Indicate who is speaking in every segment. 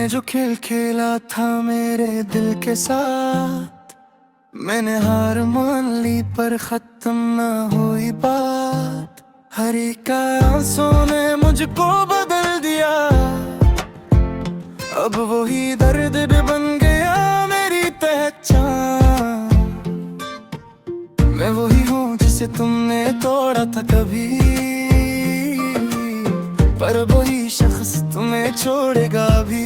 Speaker 1: तुमने जो खेल खेला था मेरे दिल के साथ, मैंने हार मान ली पर खत्म ना हुई बात। हर एक आंसू ने मुझको बदल दिया, अब वही दर्द भी बन गया मेरी पहचान। मैं वही हूँ जिसे तुमने तोड़ा था कभी, पर वही शख्स तुम्हें छोड़ेगा भी।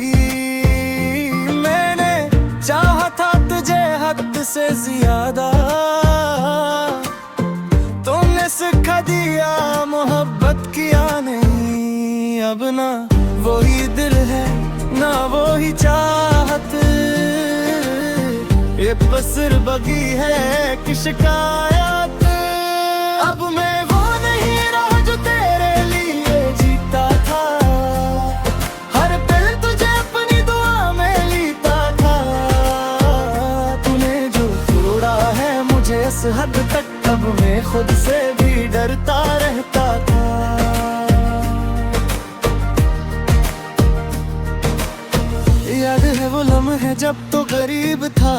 Speaker 1: मैंने चाहा था तुझे हद से ज्यादा, तुमने सिखा दिया मोहब्बत किया नहीं। अब ना वही दिल है ना वही चाहत, ये बस बगी है कि शिकायत। अब मैं वो नहीं रहा जो तेरे लिए जीता था, हर पल तुझे अपनी दुआ में लीता था। तूने जो तोड़ा है मुझे इस हद तक, अब मैं खुद से भी डरता रहता था। याद है वो लम्हे जब तो गरीब था,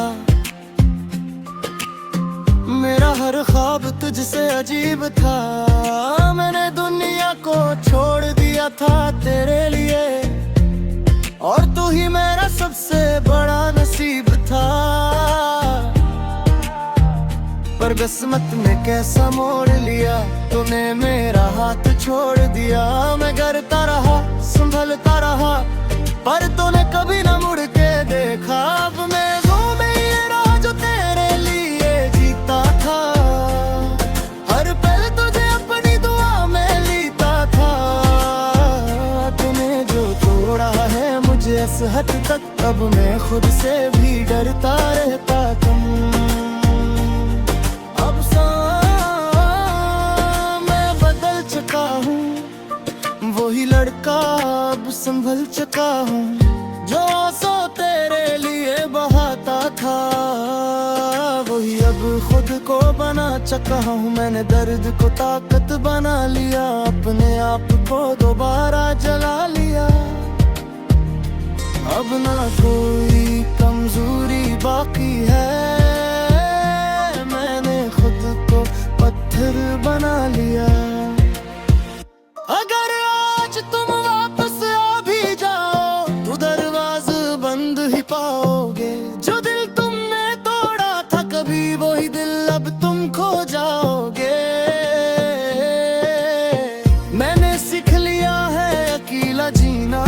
Speaker 1: मेरा हर ख्वाब तुझसे अजीब था। मैंने दुनिया को छोड़ दिया था तेरे लिए, और तू ही मेरा सबसे बड़ा नसीब था। पर किस्मत ने कैसा मोड़ लिया, तूने मेरा हाथ छोड़ दिया। मैं करता रहा संभलता रहा, पर तूने कभी ना मुड़ के देखा। अब मैं वो नहीं रहा जो तेरे लिए जीता था, हर पल तुझे अपनी दुआ में लीता था। तूने जो तोड़ा है मुझे इस हद तक, अब मैं खुद से भी डरता रहता था। अब मैं बदल चुका हूँ, वही लड़का अब संभल चुका हूँ। जो आंसू तेरे लिए बहाता था, वही अब खुद को बना चुका हूँ। मैंने दर्द को ताकत बना लिया, अपने आप को दोबारा जला लिया। अब ना कोई कमजोरी बाकी है, मैंने खुद को पत्थर बना लिया। अगर आज तुम वापस आ भी जाओ तो दरवाजे बंद ही पाओगे। जो दिल तुमने तोड़ा था कभी, वही दिल अब तुम खो जाओगे। मैंने सीख लिया है अकेला जीना,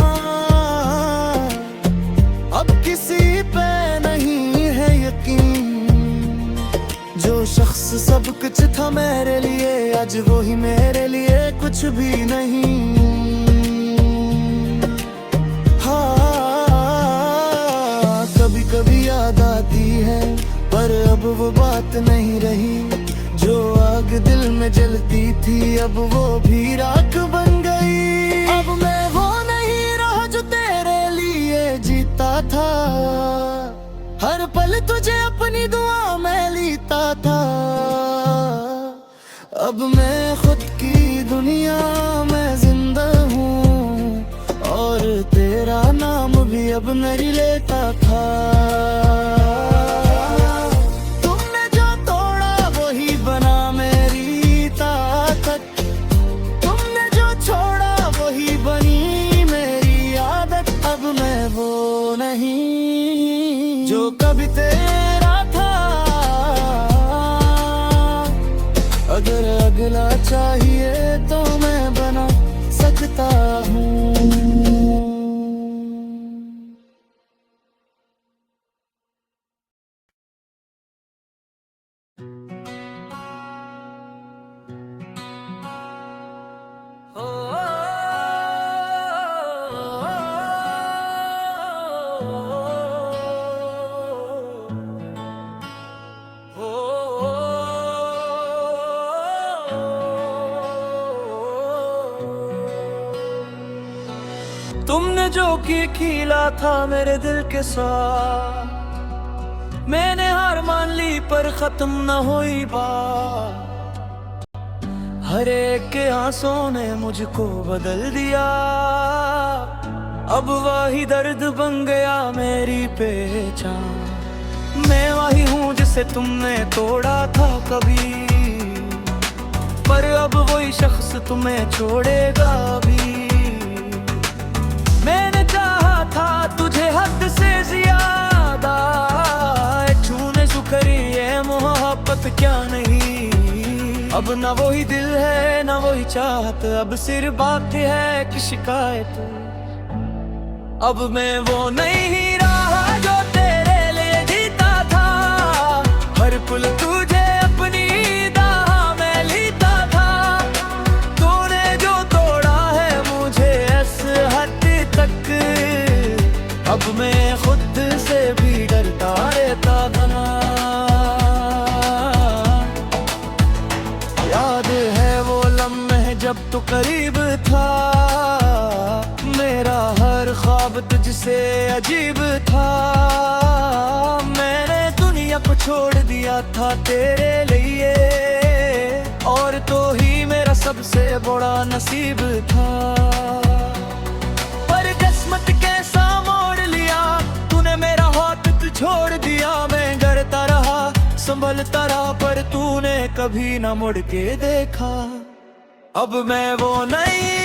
Speaker 1: अब किसी पे नहीं है यकीन। जो शख्स सब कुछ था मेरे लिए, आज वो ही मेरे लिए कुछ भी नहीं। हाँ, कभी कभी याद आती है, पर अब वो बात नहीं रही। जो आग दिल में जलती थी, अब वो भी राख बन गई। अब मैं वो नहीं रहा जो तेरे लिए जीता था, हर पल तुझे अपनी दुआ में लीता था। अब मैं खुद की दुनिया में जिंदा हूँ, और तेरा नाम भी अब नहीं लेता था। तुमने जो तोड़ा वही बना मेरी ताकत, तुमने जो छोड़ा वही बनी मेरी आदत। अब मैं वो नहीं जो कभी तेरा था, अगर अगला चाहिए तो मैं बना सकता हूँ। तुमने जो कि खिला था मेरे दिल के साथ, मैंने हार मान ली पर खत्म न हुई बात। हर एक के आंसू ने मुझको बदल दिया, अब वही दर्द बन गया मेरी पहचान। मैं वही हूँ जिसे तुमने तोड़ा था कभी, पर अब वही शख्स तुम्हें छोड़ेगा भी। मैंने चाहा था तुझे हद से ज्यादा, छूने सुखरी ये मोहब्बत क्या नहीं। अब ना वही दिल है ना वही चाहत, अब सिर्फ बात है कि शिकायत। अब मैं वो नहीं रहा जो तेरे लिए जीता था, हर पल तुझे अपनी दाह में लीता था। तूने जो तोड़ा है मुझे इस हद तक, अब मैं खुद से भी डरता रहता था। याद है वो लम्हे जब तू करीब था, मेरा हर ख्वाब तुझसे अजीब था। मैंने दुनिया को छोड़ दिया था तेरे लिए, और तो ही मेरा सबसे बड़ा नसीब था। पर किस्मत कैसा मोड़ लिया तूने, मेरा हाथ तू छोड़ दिया। मैं डरता रहा संभलता रहा, पर तूने कभी ना मुड़ के देखा। अब मैं वो नहीं